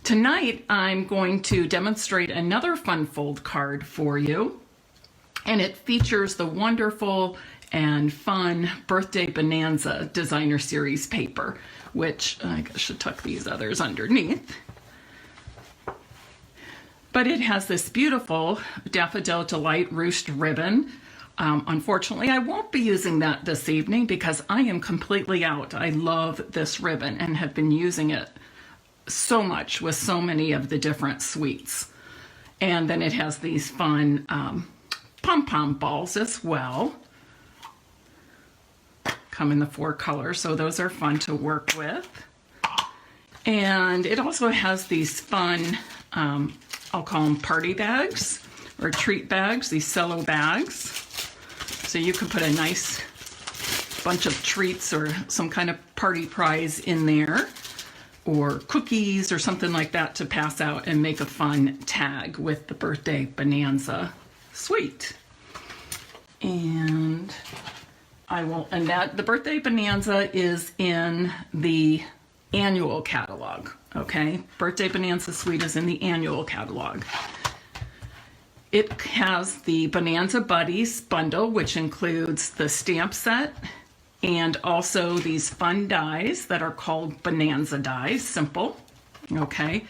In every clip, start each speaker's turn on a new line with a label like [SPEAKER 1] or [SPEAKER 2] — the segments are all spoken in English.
[SPEAKER 1] Tonight I'm going to demonstrate another fun fold card for you, and it features the wonderful and fun Birthday Bonanza Designer Series paper, which I should tuck these others underneath. But it has this beautiful Daffodil Delight ruched ribbon. Unfortunately, I won't be using that this evening because I am completely out. I love this ribbon and have been using it so much with so many of the different suites. And then it has these fun pom-pom balls as well. Come in the 4 colors, so those are fun to work with. And it also has these fun, I'll call them party bags or treat bags, these cello bags. So you can put a nice bunch of treats or some kind of party prize in there, or cookies or something like that to pass out and make a fun tag with the Birthday Bonanza suite. And the Birthday Bonanza is in the annual catalog, okay? Birthday Bonanza suite is in the annual catalog. It has the Bonanza Buddies bundle, which includes the stamp set and also these fun dies that are called Bonanza dies, simple, okay?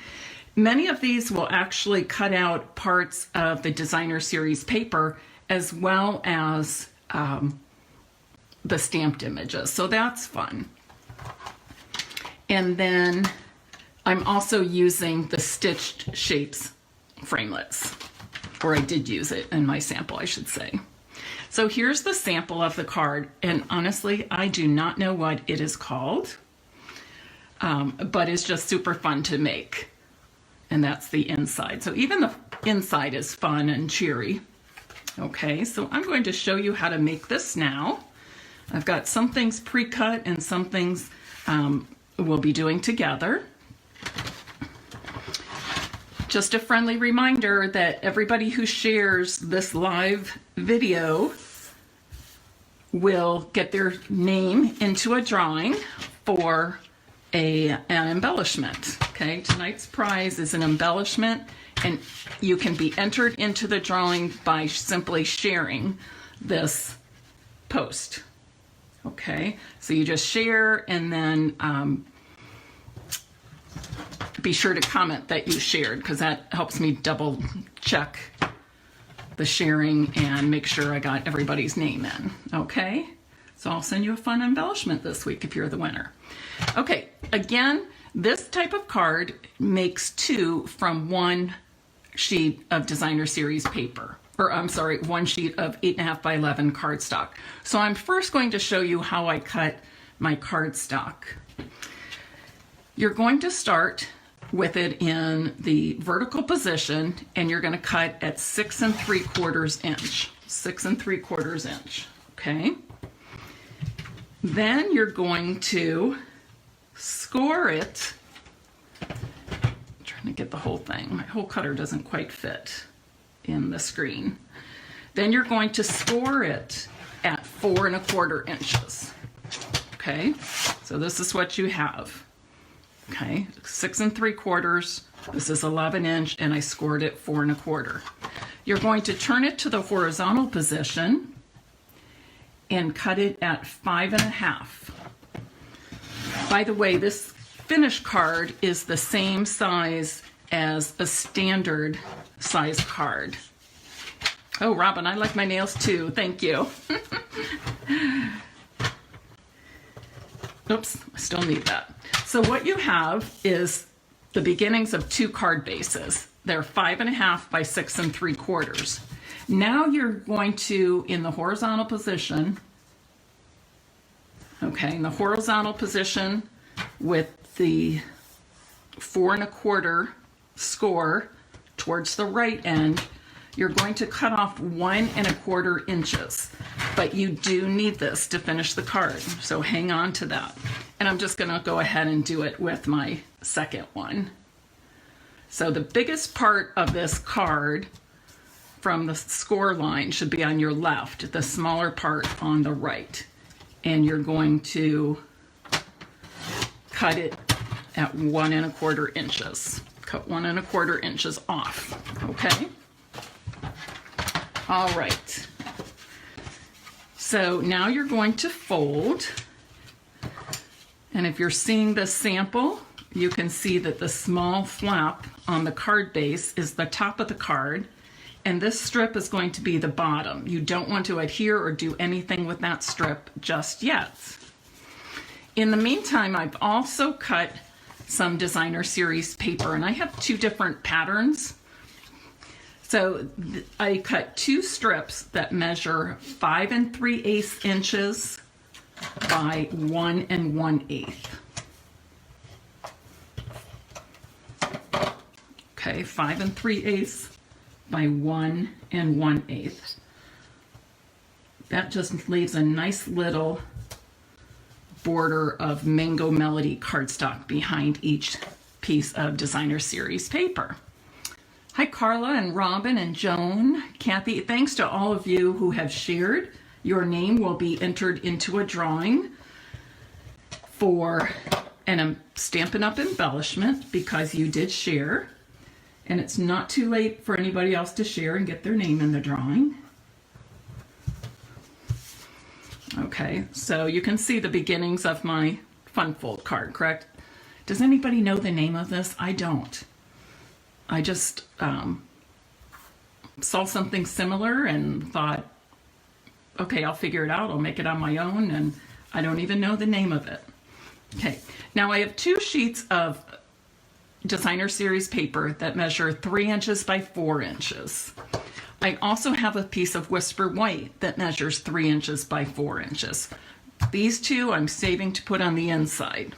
[SPEAKER 1] Many of these will actually cut out parts of the Designer Series paper as well as the stamped images, so that's fun. And then I'm also using the Stitched Shapes framelits, or I did use it in my sample, I should say. So here's the sample of the card, and honestly, I do not know what it is called, but it's just super fun to make. And that's the inside. So even the inside is fun and cheery. Okay, so I'm going to show you how to make this now. I've got some things pre-cut and some things we'll be doing together. Just a friendly reminder that everybody who shares this live video will get their name into a drawing for an embellishment. Okay, tonight's prize is an embellishment, and you can be entered into the drawing by simply sharing this post. Okay, so you just share and then be sure to comment that you shared, because that helps me double check the sharing and make sure I got everybody's name in. Okay, so I'll send you a fun embellishment this week if you're the winner. Okay, again, this type of card makes 2 from 1 sheet of Designer Series paper, or I'm sorry, 1 sheet of 8.5 by 11 cardstock. So I'm first going to show you how I cut my cardstock. You're going to start with it in the vertical position, and you're going to cut at 6 3/4 inch. 6 3/4 inch. Okay. Then you're going to score it. I'm trying to get the whole thing. My whole cutter doesn't quite fit in the screen. Then you're going to score it at 4 1/4 inches. Okay. So this is what you have. Okay, 6 3/4. This is 11 inch, and I scored it 4 1/4. You're going to turn it to the horizontal position and cut it at 5 1/2. By the way, this finished card is the same size as a standard size card. Oh, Robin, I like my nails too. Thank you. Oops, I still need that. So what you have is the beginnings of 2 card bases. They're 5 1/2 by 6 3/4. Now you're going to, in the horizontal position, okay, in the horizontal position with the 4 1/4 score towards the right end, you're going to cut off 1 1/4 inches. But you do need this to finish the card, so hang on to that. And I'm just going to go ahead and do it with my second one. So the biggest part of this card from the score line should be on your left, the smaller part on the right. And you're going to cut it at 1 1/4 inches. cut 1 1/4 inches off, okay? All right. So now you're going to fold, and if you're seeing the sample, you can see that the small flap on the card base is the top of the card, and this strip is going to be the bottom. You don't want to adhere or do anything with that strip just yet. In the meantime, I've also cut some designer series paper, and I have 2 different patterns. So I cut 2 strips that measure 5 3/8 inches by 1 1/8. Okay, 5 3/8 by 1 1/8. That just leaves a nice little border of Mango Melody cardstock behind each piece of designer series paper. Hi Carla and Robin and Joan, Kathy, thanks to all of you who have shared. Your name will be entered into a drawing for an Stampin' Up! Embellishment because you did share. And it's not too late for anybody else to share and get their name in the drawing. Okay, so you can see the beginnings of my Fun Fold card, correct? Does anybody know the name of this? I don't. I just saw something similar and thought, okay, I'll figure it out. I'll make it on my own, and I don't even know the name of it. Okay, now I have 2 sheets of designer series paper that measure 3 inches by 4 inches. I also have a piece of Whisper White that measures 3 inches by 4 inches. These 2 I'm saving to put on the inside.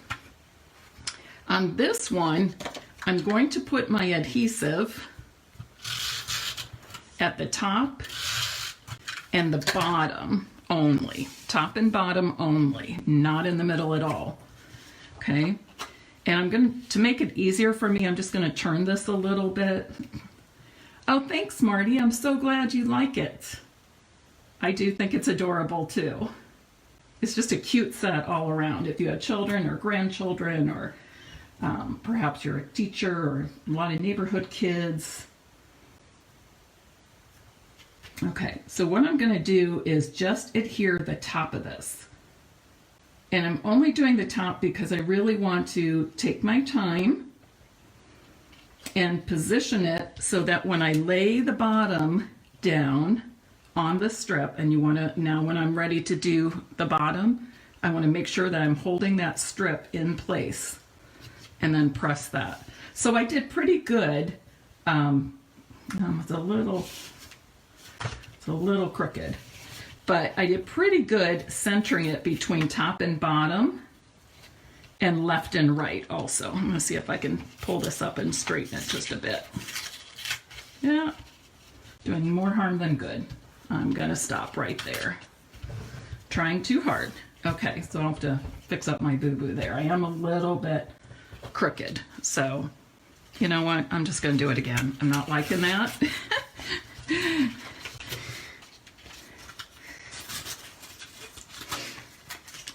[SPEAKER 1] On this one, I'm going to put my adhesive at the top and the bottom only. Top and bottom only, not in the middle at all. Okay? And I'm going to make it easier for me, I'm just going to turn this a little bit. Oh, thanks, Marty. I'm so glad you like it. I do think it's adorable, too. It's just a cute set all around. If you have children or grandchildren, or perhaps you're a teacher or a lot of neighborhood kids. Okay, so what I'm going to do is just adhere the top of this. And I'm only doing the top because I really want to take my time and position it so that when I lay the bottom down on the strip, and you want to, now when I'm ready to do the bottom, I want to make sure that I'm holding that strip in place and then press that. So I did pretty good. It's a little crooked, but I did pretty good centering it between top and bottom and left and right also. I'm gonna see if I can pull this up and straighten it just a bit. Yeah, doing more harm than good. I'm gonna stop right there. Trying too hard. Okay, so I'll have to fix up my boo-boo there. I am a little bit crooked, so you know what? I'm just gonna do it again. I'm not liking that.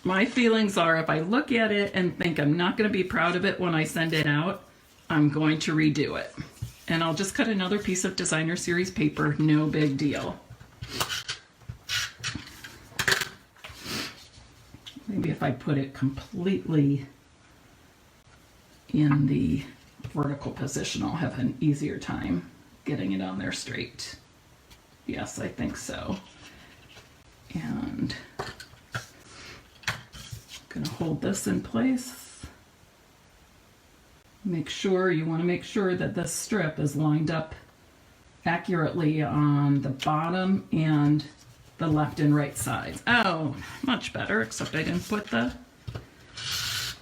[SPEAKER 1] My feelings are, if I look at it and think I'm not going to be proud of it when I send it out, I'm going to redo it. And I'll just cut another piece of designer series paper, no big deal. Maybe if I put it completely in the vertical position, I'll have an easier time getting it on there straight. Yes, I think so. And going to hold this in place. Make sure, you want to make sure that this strip is lined up accurately on the bottom and the left and right sides. Oh, much better, except I didn't put the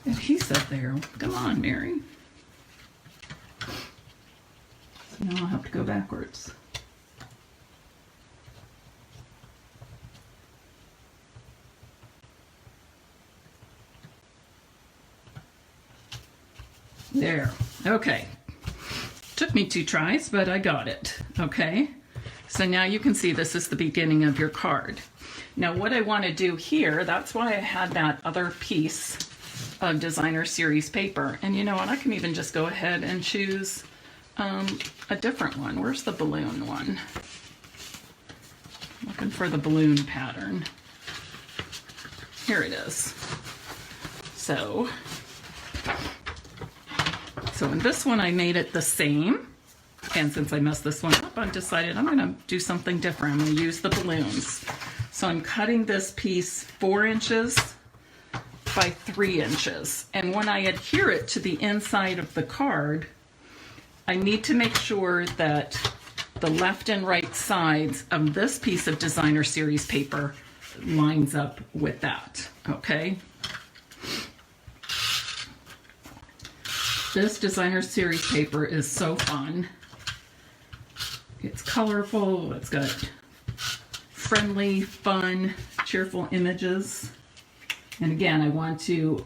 [SPEAKER 1] adhesive there. Come on, Mary. So now I'll have to go backwards. There, okay. Took me 2 tries, but I got it, okay? So now you can see this is the beginning of your card. Now what I want to do here, that's why I had that other piece of designer series paper. And you know what, I can even just go ahead and choose a different one. Where's the balloon one? Looking for the balloon pattern. Here it is. So in this one I made it the same, and since I messed this one up, I decided I'm gonna do something different. I'm gonna use the balloons. So I'm cutting this piece 4 inches by 3 inches. And when I adhere it to the inside of the card, I need to make sure that the left and right sides of this piece of designer series paper lines up with that, okay? This designer series paper is so fun. It's colorful, it's got friendly, fun, cheerful images. And again, I want to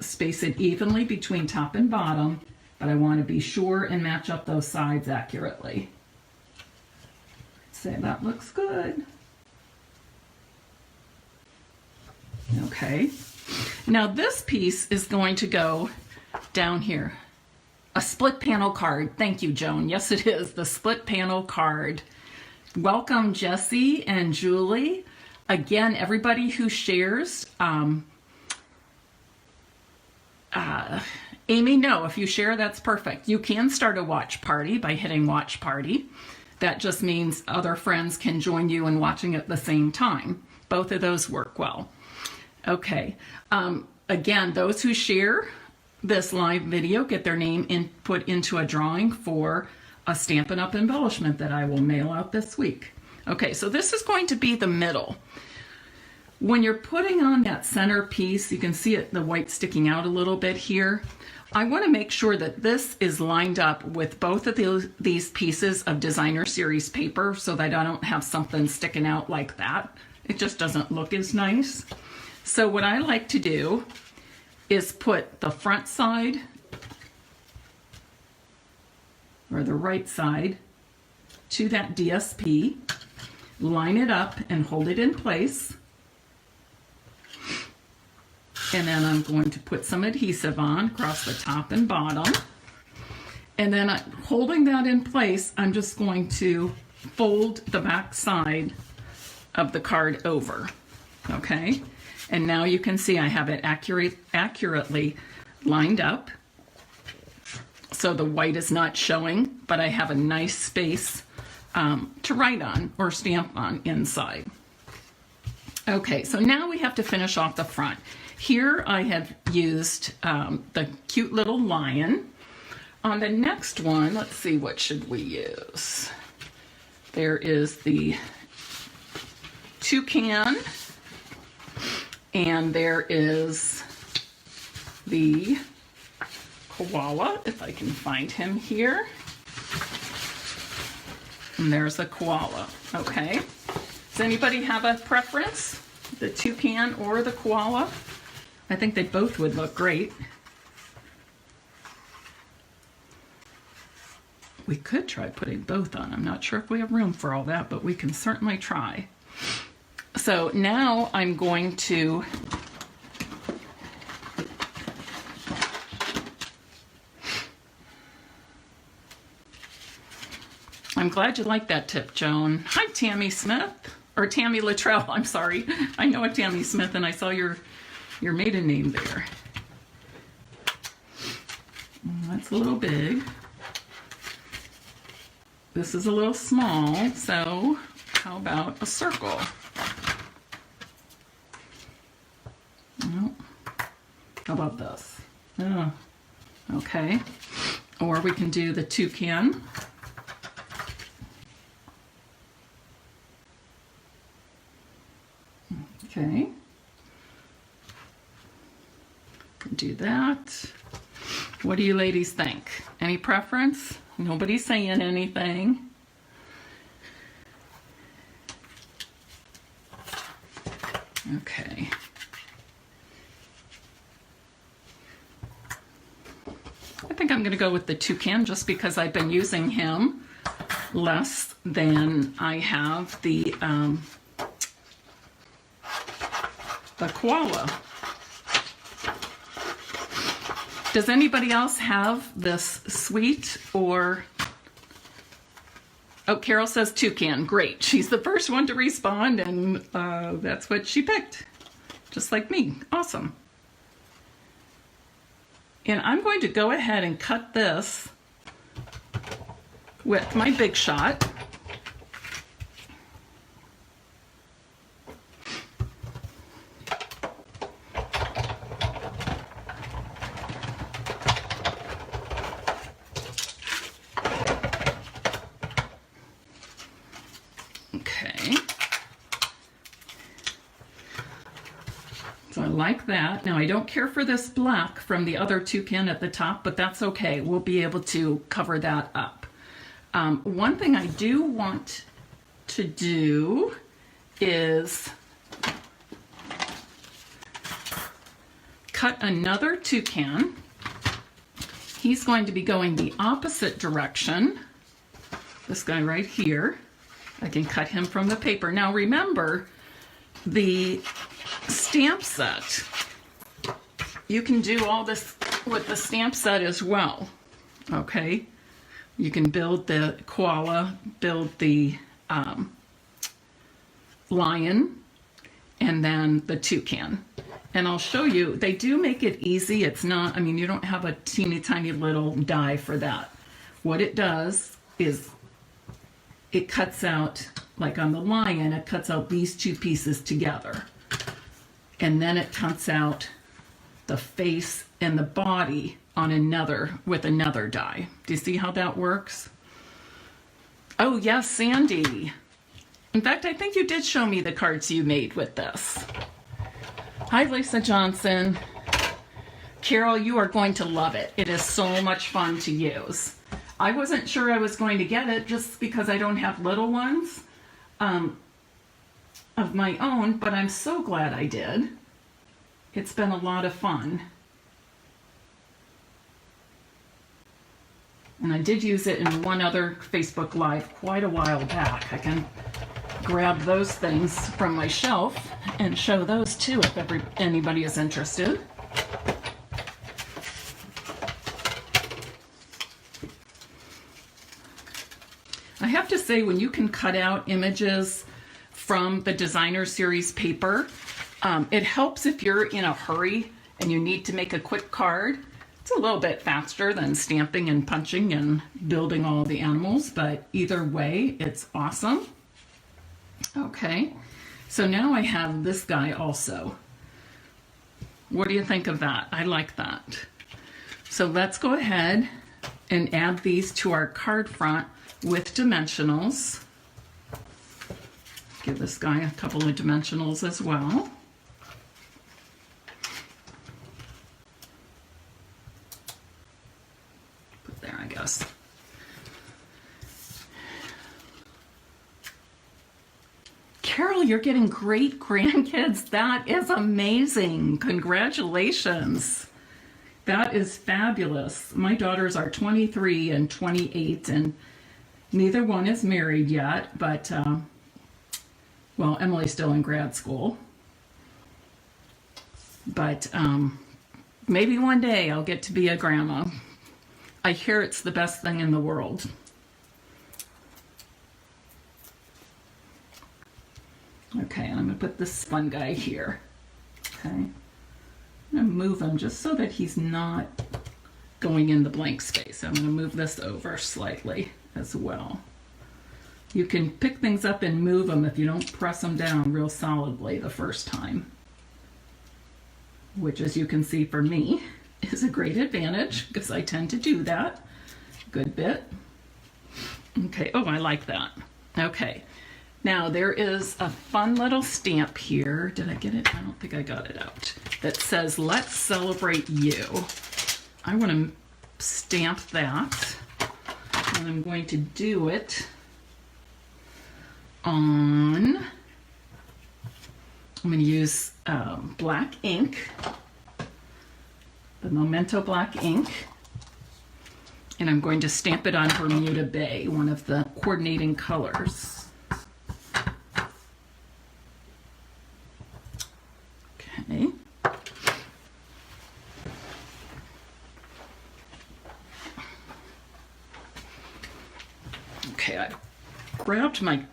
[SPEAKER 1] space it evenly between top and bottom, but I want to be sure and match up those sides accurately. Say that looks good. Okay. Now this piece is going to go down here. A split panel card. Thank you, Joan. Yes, it is the split panel card. Welcome, Jessie and Julie. Again, everybody who shares, Amy, no, if you share, that's perfect. You can start a watch party by hitting watch party. That just means other friends can join you in watching at the same time. Both of those work well. Okay. Again, those who share this live video get their name put into a drawing for a Stampin' Up! Embellishment that I will mail out this week. Okay, so this is going to be the middle. When you're putting on that center piece, you can see it, the white sticking out a little bit here. I want to make sure that this is lined up with both of these pieces of designer series paper so that I don't have something sticking out like that. It just doesn't look as nice. So what I like to do is put the front side or the right side to that DSP, line it up and hold it in place. And then I'm going to put some adhesive on across the top and bottom. And then holding that in place, I'm just going to fold the back side of the card over, okay? And now you can see I have it accurately lined up. So the white is not showing, but I have a nice space to write on or stamp on inside. Okay, so now we have to finish off the front. Here I have used the cute little lion. On the next one, let's see, what should we use? There is the toucan, and there is the koala, if I can find him here. And there's a koala, okay? Does anybody have a preference? The toucan or the koala? I think they both would look great. We could try putting both on. I'm not sure if we have room for all that, but we can certainly try. So now I'm going to I'm glad you like that tip, Joan. Hi, Tammy Smith, or Tammy Luttrell, I'm sorry. I know a Tammy Smith and I saw your maiden name there. That's a little big. This is a little small, so how about a circle? No. How about this? Oh, okay. Or we can do the toucan. Okay. Do that. What do you ladies think? Any preference? Nobody's saying anything. Okay. I think I'm going to go with the toucan just because I've been using him less than I have the koala. Does anybody else have this sweet or Oh, Carol says toucan. Great. She's the first one to respond, and that's what she picked. Just like me. Awesome. And I'm going to go ahead and cut this with my Big Shot. Okay. So I like that. Now I don't care for this black from the other toucan at the top, but that's okay. We'll be able to cover that up. One thing I do want to do is cut another toucan. He's going to be going the opposite direction. This guy right here. I can cut him from the paper. Now remember, the stamp set, you can do all this with the stamp set as well, okay? You can build the koala, build the lion, and then the toucan. And I'll show you, they do make it easy. It's not, I mean, you don't have a teeny tiny little die for that. What it does is it cuts out, like on the lion, it cuts out these two pieces together. And then it cuts out the face and the body on another, with another die. Do you see how that works? Oh yes, Sandy. In fact, I think you did show me the cards you made with this. Hi, Lisa Johnson. Carol, you are going to love it. It is so much fun to use. I wasn't sure I was going to get it just because I don't have little ones of my own, but I'm so glad I did. It's been a lot of fun. And I did use it in one other Facebook Live quite a while back. I can grab those things from my shelf and show those too if anybody is interested. I have to say, when you can cut out images from the designer series paper, it helps if you're in a hurry and you need to make a quick card. It's a little bit faster than stamping and punching and building all the animals, but either way, it's awesome. Okay, so now I have this guy also. What do you think of that? I like that. So let's go ahead and add these to our card front with dimensionals. Give this guy a couple of dimensionals as well. Put there, I guess. Carol, you're getting great grandkids. That is amazing. Congratulations. That is fabulous. My daughters are 23 and 28, and neither one is married yet, but, well, Emily's still in grad school. But maybe one day I'll get to be a grandma. I hear it's the best thing in the world. Okay, and I'm going to put this fun guy here. Okay. I'm going to move him just so that he's not going in the blank space. I'm going to move this over slightly as well. You can pick things up and move them if you don't press them down real solidly the first time, which, as you can see for me, is a great advantage because I tend to do that a good bit. Okay, oh, I like that. Okay, now there is a fun little stamp here. Did I get it? I don't think I got it out. That says, "Let's celebrate you." I want to stamp that, and I'm going to do it on, I'm going to use black ink, the Memento black ink, and I'm going to stamp it on Bermuda Bay, one of the coordinating colors. Okay. Okay, I've grabbed my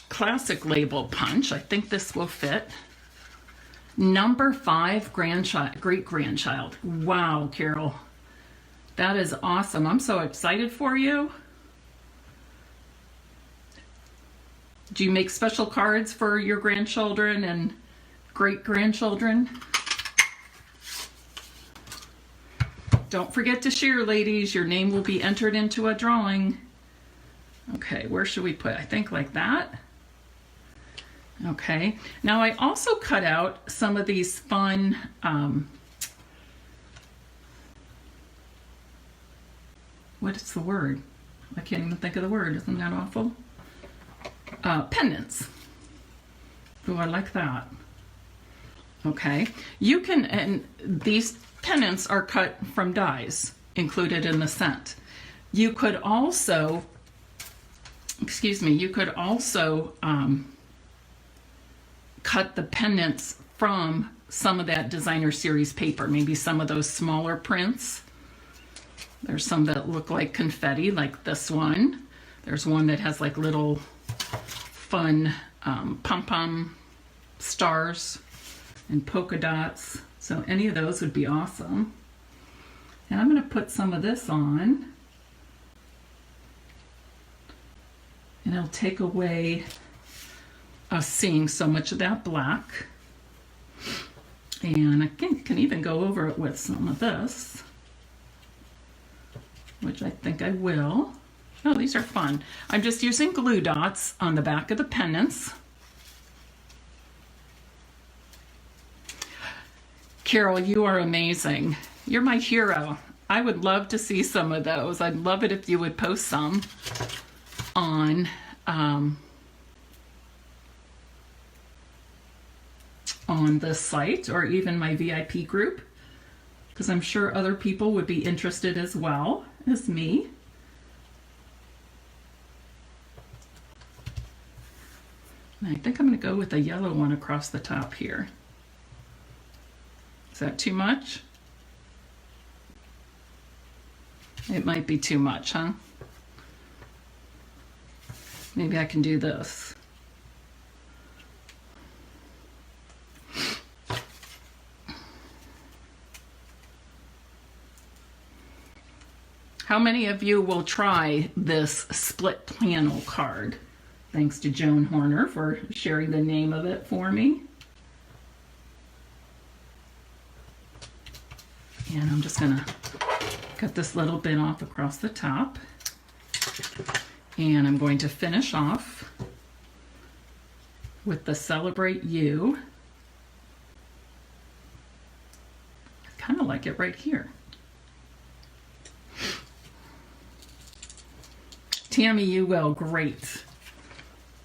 [SPEAKER 1] classic label punch. I think this will fit. Number 5, great-grandchild. Wow, Carol. That is awesome. I'm so excited for you. Do you make special cards for your grandchildren and great-grandchildren? Don't forget to share, ladies. Your name will be entered into a drawing. Okay, where should we put? I think like that. Okay, now I also cut out some of these fun what is the word? I can't even think of the word. Isn't that awful? Pendants. Oh, I like that. Okay, you can, and these pendants are cut from dies included in the set. You could also, you could also cut the pendants from some of that designer series paper, maybe some of those smaller prints. There's some that look like confetti, like this one. There's one that has like little fun pom-pom stars and polka dots. So any of those would be awesome. And I'm going to put some of this on. And I'll take away us seeing so much of that black. And I can even go over it with some of this, which I think I will. Oh, these are fun. I'm just using glue dots on the back of the pendants. Carol, you are amazing. You're my hero. I would love to see some of those. I'd love it if you would post some on the site or even my VIP group, because I'm sure other people would be interested as well as me. And I think I'm going to go with a yellow one across the top here. Is that too much? It might be too much, huh? Maybe I can do this. How many of you will try this split panel card? Thanks to Joan Horner for sharing the name of it for me. And I'm just gonna cut this little bit off across the top. And I'm going to finish off with the Celebrate You. I kind of like it right here. Tammy, you will. Great.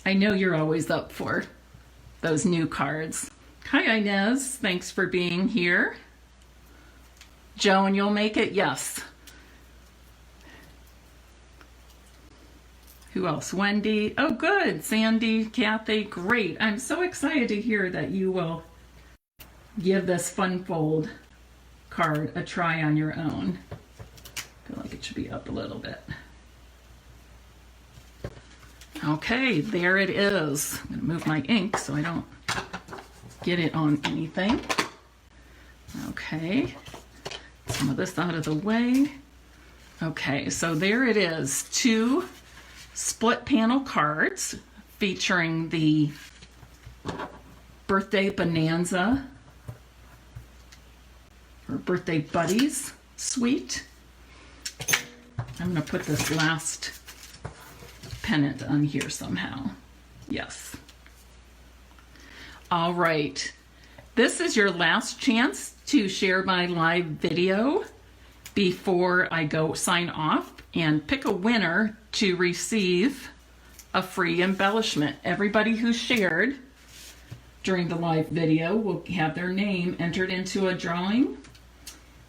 [SPEAKER 1] I know you're always up for those new cards. Hi, Inez. Thanks for being here. Joan, you'll make it? Yes. Who else? Wendy. Oh, good. Sandy, Kathy. Great. I'm so excited to hear that you will give this fun fold card a try on your own. I feel like it should be up a little bit. Okay, there it is. I'm going to move my ink so I don't get it on anything. Okay, some of this out of the way. Okay, so there it is. 2 split panel cards featuring the Birthday Bonanza or Birthday Buddies suite. I'm going to put this last pennant on here somehow. Yes. All right. This is your last chance to share my live video before I go sign off and pick a winner to receive a free embellishment. Everybody who shared during the live video will have their name entered into a drawing,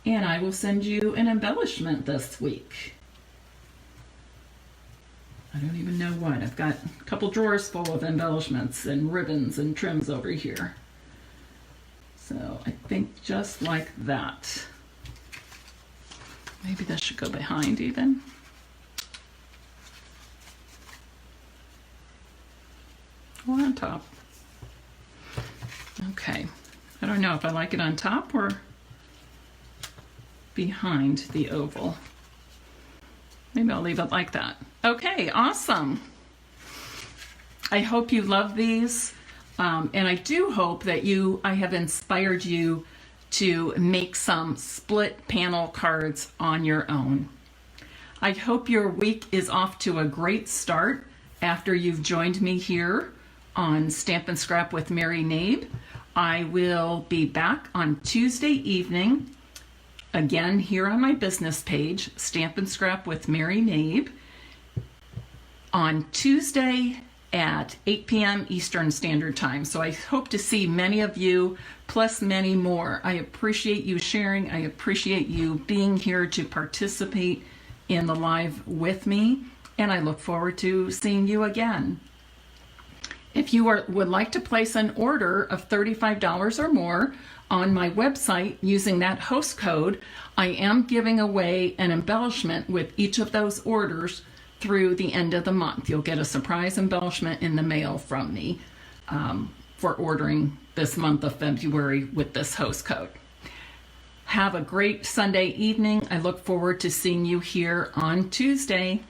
[SPEAKER 1] and I will send you an embellishment this week. I don't even know what. I've got a couple drawers full of embellishments and ribbons and trims over here. So I think just like that. Maybe this should go behind even. or on top. Okay, I don't know if I like it on top or behind the oval. Maybe I'll leave it like that. Okay, awesome. I hope you love these, and I do hope that I have inspired you to make some split panel cards on your own. I hope your week is off to a great start after you've joined me here on Stampin' Scrap with Mary Knabe. I will be back on Tuesday evening, again here on my business page, Stampin' Scrap with Mary Knabe, on Tuesday at 8 p.m. Eastern Standard Time. So I hope to see many of you, plus many more. I appreciate you sharing. I appreciate you being here to participate in the live with me, and I look forward to seeing you again. If you would like to place an order of $35 or more on my website using that host code, I am giving away an embellishment with each of those orders through the end of the month. You'll get a surprise embellishment in the mail from me for ordering this month of February with this host code. Have a great Sunday evening. I look forward to seeing you here on Tuesday.